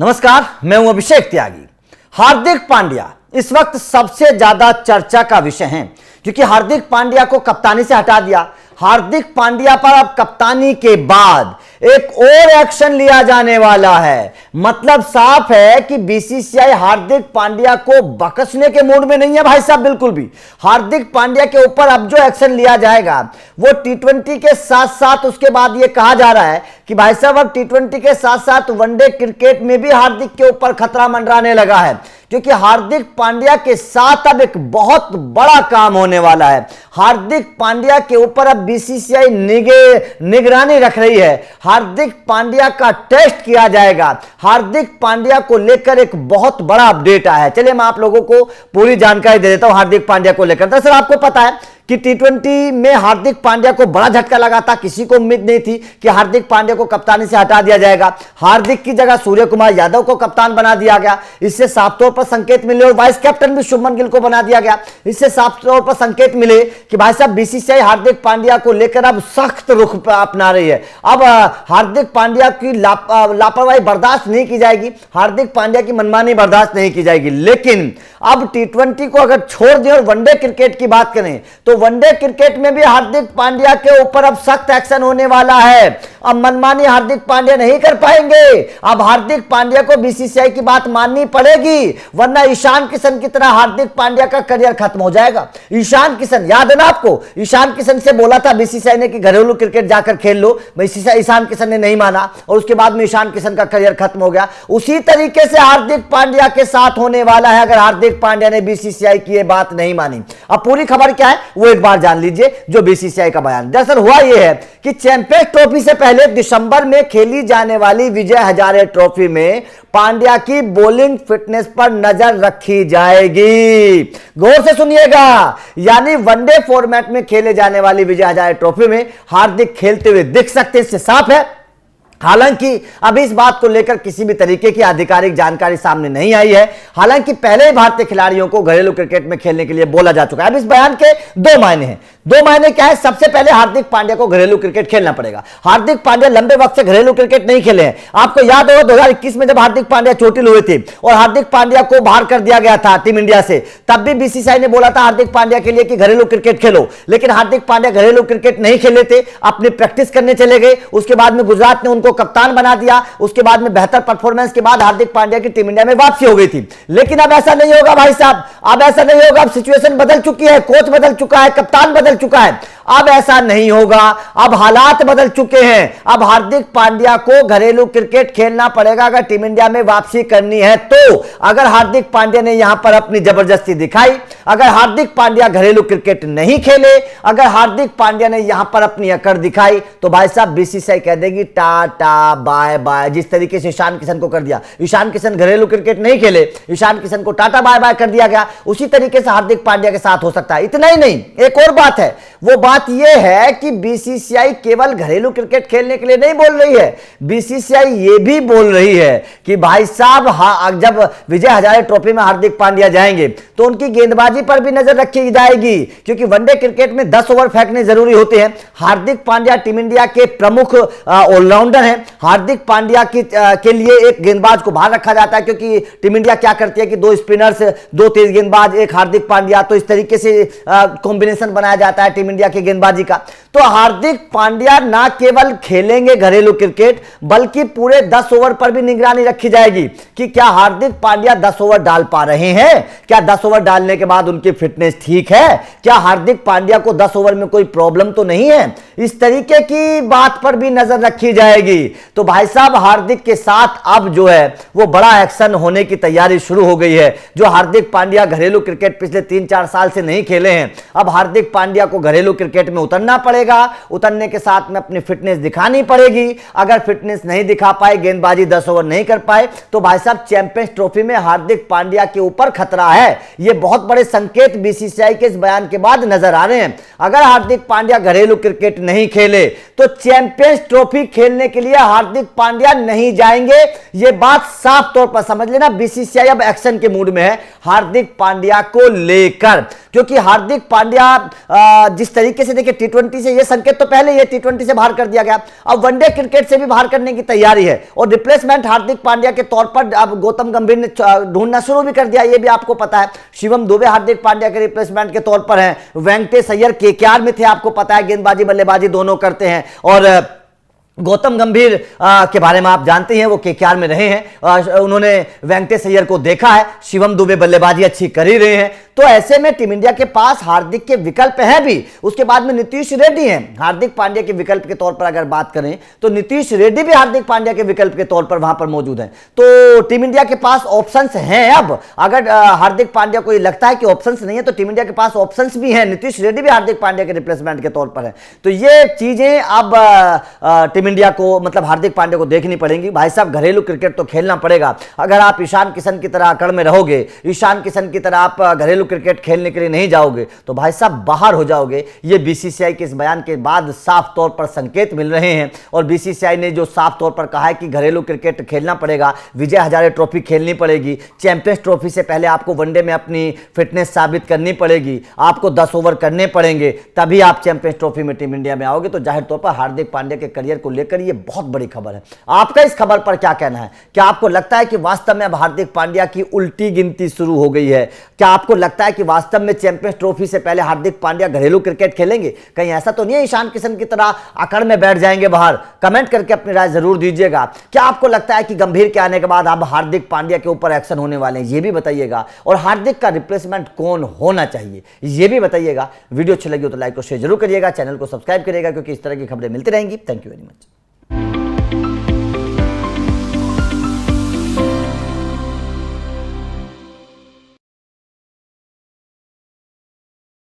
नमस्कार, मैं हूं अभिषेक त्यागी। हार्दिक पांड्या इस वक्त सबसे ज्यादा चर्चा का विषय हैं क्योंकि हार्दिक पांड्या को कप्तानी से हटा दिया। हार्दिक पांड्या पर अब कप्तानी के बाद एक और एक्शन लिया जाने वाला है। मतलब साफ है कि बीसीसीआई हार्दिक पांड्या को बख्शने के मूड में नहीं है भाई साहब, बिल्कुल भी। हार्दिक पांड्या के ऊपर अब जो एक्शन लिया जाएगा वो टी20 के साथ साथ उसके बाद ये कहा जा रहा है कि भाई साहब अब टी20 के साथ साथ वनडे क्रिकेट में भी हार्दिक के ऊपर खतरा मंडराने लगा है, क्योंकि हार्दिक पांड्या के साथ अब एक बहुत बड़ा काम होने वाला है। हार्दिक पांड्या के ऊपर अब बीसीसीआई निगरानी रख रही है। हार्दिक पांड्या का टेस्ट किया जाएगा। हार्दिक पांड्या को लेकर एक बहुत बड़ा अपडेट आया है। चलिए मैं आप लोगों को पूरी जानकारी दे देता हूं हार्दिक पांड्या को लेकर। दरअसल आपको पता है कि टी20 में हार्दिक पांड्या को बड़ा झटका लगा था। किसी को उम्मीद नहीं थी कि हार्दिक पांड्या को कप्तानी से हटा दिया जाएगा। हार्दिक की जगह सूर्य कुमार यादव को कप्तान बना दिया गया। इससे साफ तौर पर संकेत मिले, और वाइस कैप्टन भी शुभमन गिल को बना दिया गया। इससे साफ तौर पर संकेत मिले कि भाई साहब बीसीसीआई हार्दिक पांड्या को लेकर अब सख्त रुख अपना रही है। अब हार्दिक पांड्या की लापरवाही बर्दाश्त नहीं की जाएगी, हार्दिक पांड्या की मनमानी बर्दाश्त नहीं की जाएगी। लेकिन अब टी20 को अगर छोड़ दें और वनडे क्रिकेट की बात करें तो वनडे क्रिकेट में भी हार्दिक पांड्या के ऊपर अब सख्त एक्शन होने वाला है। अब मनमानी हार्दिक पांड्या नहीं कर पाएंगे। अब हार्दिक पांड्या को बीसीसीआई की बात माननी पड़ेगी, वरना ईशान किशन की तरह हार्दिक पांड्या का करियर खत्म हो जाएगा। ईशान किशन याद है ना आपको, ईशान किशन से बोला था बीसीसीआई ने कि घरेलू क्रिकेट जाकर खेल लो, ईशान किशन ने नहीं माना और उसके बाद में ईशान किशन का करियर खत्म हो गया। उसी तरीके से हार्दिक पांड्या के साथ होने वाला है अगर हार्दिक पांड्या ने बीसीसीआई की यह बात नहीं मानी। अब पूरी खबर क्या है वो एक बार जान लीजिए, जो बीसीसीआई का बयान। दरअसल हुआ यह है कि चैंपियंस ट्रॉफी से पहले दिसंबर में खेली जाने वाली विजय हजारे ट्रॉफी में पांड्या की बॉलिंग फिटनेस पर नजर रखी जाएगी। गौर से सुनिएगा, यानी वनडे फॉर्मेट में खेले जाने वाली विजय हजारे ट्रॉफी में हार्दिक खेलते हुए दिख सकते हैं, इससे साफ है। हालांकि अभी इस बात को लेकर किसी भी तरीके की आधिकारिक जानकारी सामने नहीं आई है। हालांकि पहले ही भारतीय खिलाड़ियों को घरेलू क्रिकेट में खेलने के लिए बोला जा चुका है। अब इस बयान के दो मायने हैं। दो मायने क्या है? सबसे पहले हार्दिक पांड्या को घरेलू क्रिकेट खेलना पड़ेगा। हार्दिक पांड्या लंबे वक्त से घरेलू क्रिकेट नहीं खेले हैं। आपको याद होगा 2021 में जब हार्दिक पांड्या चोटिल हुए थे और हार्दिक पांड्या को बाहर कर दिया गया था टीम इंडिया से, तब भी बीसीसीआई ने बोला था हार्दिक पांड्या के लिए कि घरेलू क्रिकेट खेलो। लेकिन हार्दिक पांड्या घरेलू क्रिकेट नहीं खेले थे, अपनी प्रैक्टिस करने चले गए। उसके बाद में गुजरात ने उनको कप्तान बना दिया। उसके बाद में बेहतर परफॉर्मेंस के बाद हार्दिक पांड्या की टीम इंडिया में वापसी हो गई थी। लेकिन अब ऐसा नहीं होगा भाई साहब, अब ऐसा नहीं होगा। अब सिचुएशन बदल चुकी है, कोच बदल चुका है, कप्तान बदल चुका है। अब ऐसा नहीं होगा, अब हालात बदल चुके हैं। अब हार्दिक पांड्या को घरेलू क्रिकेट खेलना पड़ेगा अगर टीम इंडिया में वापसी करनी है तो। अगर हार्दिक पांड्या ने यहां पर अपनी जबरदस्ती दिखाई, अगर हार्दिक पांड्या घरेलू क्रिकेट नहीं खेले, अगर हार्दिक पांड्या ने यहां पर अपनी अकड़ दिखाई तो भाई साहब बीसीसीआई कह देगी टाटा बाय बाय। जिस तरीके से ईशान किशन को कर दिया, ईशान किशन घरेलू क्रिकेट नहीं खेले, ईशान किशन को टाटा बाय बाय कर दिया गया, उसी तरीके से हार्दिक पांड्या के साथ हो सकता है। इतना ही नहीं, एक और बात है। वो बात यह है कि बीसीसीआई केवल घरेलू क्रिकेट खेलने के लिए नहीं बोल रही है, बीसीसीआई ये भी बोल रही है कि भाई साहब जब विजय हजारे ट्रॉफी में हार्दिक पांड्या जाएंगे तो उनकी गेंदबाजी पर भी नजर रखी जाएगी, क्योंकि वनडे क्रिकेट में 10 ओवर फेंकने जरूरी होते हैं। हार्दिक पांड्या टीम इंडिया के प्रमुख ऑलराउंडर हैं। हार्दिक पांड्या के लिए एक गेंदबाज को बाहर रखा जाता है, क्योंकि टीम इंडिया क्या करती है कि 2 स्पिनर्स, 2 तेज गेंदबाज, एक हार्दिक पांड्या, तो इस तरीके से कॉम्बिनेशन बनाया जाता है टीम इंडिया की गेंदबाजी का। तो हार्दिक पांड्या ना केवल खेलेंगे घरेलू क्रिकेट, बल्कि पूरे 10 ओवर पर भी निगरानी रखी जाएगी कि क्या हार्दिक पांड्या 10 ओवर डाल पा रहे हैं, क्या 10 ओवर डालने के बाद उनकी फिटनेस ठीक है, क्या हार्दिक पांड्या को 10 ओवर में कोई प्रॉब्लम तो नहीं है। इस तरीके की बात पर भी नजर रखी जाएगी। तो भाई साहब हार्दिक के साथ अब जो है वो बड़ा एक्शन होने की तैयारी शुरू हो गई है। जो हार्दिक पांड्या घरेलू क्रिकेट पिछले 3-4 साल से नहीं खेले हैं, अब हार्दिक पांड्या को घरेलू क्रिकेट में उतरना पड़ेगा। उतरने के साथ में अपनी फिटनेस दिखानी पड़ेगी। अगर फिटनेस नहीं दिखा पाए, गेंदबाजी 10 ओवर नहीं कर पाए, तो भाई साहब चैंपियंस ट्रॉफी में हार्दिक पांड्या के ऊपर खतरा है। ये बहुत बड़े संकेत बीसीसीआई के इस बयान के बाद नजर आ रहे हैं। अगर हार्दिक पांड्या घरेलू क्रिकेट नहीं खेले तो चैंपियंस ट्रॉफी खेलने के लिए हार्दिक पांड्या नहीं जाएंगे। यह बात साफ तौर पर समझ लेना। बीसीसीआई अब एक्शन के मूड में है हार्दिक पांड्या को लेकर, क्योंकि हार्दिक पांड्या जिस तरीके तरीके से देखिए टी20 से ये संकेत तो पहले ये टी20 से बाहर कर दिया गया, अब वनडे क्रिकेट से भी बाहर करने की तैयारी है और रिप्लेसमेंट हार्दिक पांड्या के तौर पर अब गौतम गंभीर ने ढूंढना शुरू भी कर दिया, ये भी आपको पता है। शिवम दुबे हार्दिक पांड्या के रिप्लेसमेंट के तौर पर हैं, वेंकटेश अय्यर केकेआर में थे, आपको पता है गेंदबाजी बल्लेबाजी दोनों करते हैं, और गौतम गंभीर के बारे में आप जानते हैं, वो केकेआर में रहे हैं, उन्होंने वेंकटेश अय्यर को देखा है, शिवम दुबे बल्लेबाजी अच्छी कर ही रहे हैं। तो ऐसे में टीम इंडिया के पास हार्दिक के विकल्प हैं भी, उसके बाद में नीतीश रेड्डी हैं हार्दिक पांड्या के विकल्प के तौर पर। अगर बात करें तो नीतीश रेड्डी भी हार्दिक पांड्या के विकल्प के तौर पर वहां पर मौजूद हैं। तो टीम इंडिया के पास ऑप्शंस हैं। अब अगर हार्दिक पांड्या को ये लगता है कि ऑप्शंस नहीं है तो टीम इंडिया के पास ऑप्शंस भी हैं, नीतीश रेड्डी भी हार्दिक पांड्या के रिप्लेसमेंट के तौर पर है। तो ये चीजें अब टीम इंडिया को, मतलब हार्दिक पांड्या को देखनी पड़ेंगी। भाई साहब घरेलू क्रिकेट तो खेलना पड़ेगा। अगर आप ईशान किशन की तरह अकड़ में रहोगे, ईशान किशन की तरह आप घरेलू क्रिकेट खेलने के लिए नहीं जाओगे तो भाई साहब बाहर हो जाओगे। ये बीसीसीआई के इस बयान के बाद साफ तौर पर संकेत मिल रहे हैं, और बीसीसीआई ने जो साफ तौर पर कहा है कि घरेलू क्रिकेट खेलना पड़ेगा, विजय हजारे ट्रॉफी खेलनी पड़ेगी, चैंपियंस ट्रॉफी से पहले आपको वनडे में अपनी फिटनेस साबित करनी पड़ेगी, आपको 10 ओवर करने पड़ेंगे, तभी आप चैंपियंस ट्रॉफी में टीम इंडिया में आओगे। तो जाहिर तौर पर हार्दिक पांड्या के करियर को लेकर ये बहुत बड़ी खबर है। आपका इस खबर पर क्या कहना है? क्या आपको लगता है कि वास्तव में अब हार्दिक पांड्या की उल्टी गिनती शुरू हो गई है? क्या आपको लगता है कि वास्तव में चैंपियंस ट्रॉफी से पहले हार्दिक पांड्या घरेलू क्रिकेट खेलेंगे? कहीं ऐसा तो नहीं है ईशान किशन की तरह अकड़ में बैठ जाएंगे बाहर? कमेंट करके अपनी राय जरूर दीजिएगा। क्या आपको लगता है कि गंभीर के आने के बाद अब हार्दिक पांड्या के ऊपर एक्शन होने वाले हैं? ये भी बताइएगा। और हार्दिक का रिप्लेसमेंट कौन होना चाहिए ये भी बताइएगा। वीडियो अच्छी लगी हो तो लाइक और शेयर जरूर करिएगा, चैनल को सब्सक्राइब करिएगा, क्योंकि इस तरह की खबरें मिलती रहेंगी। Thank you very much.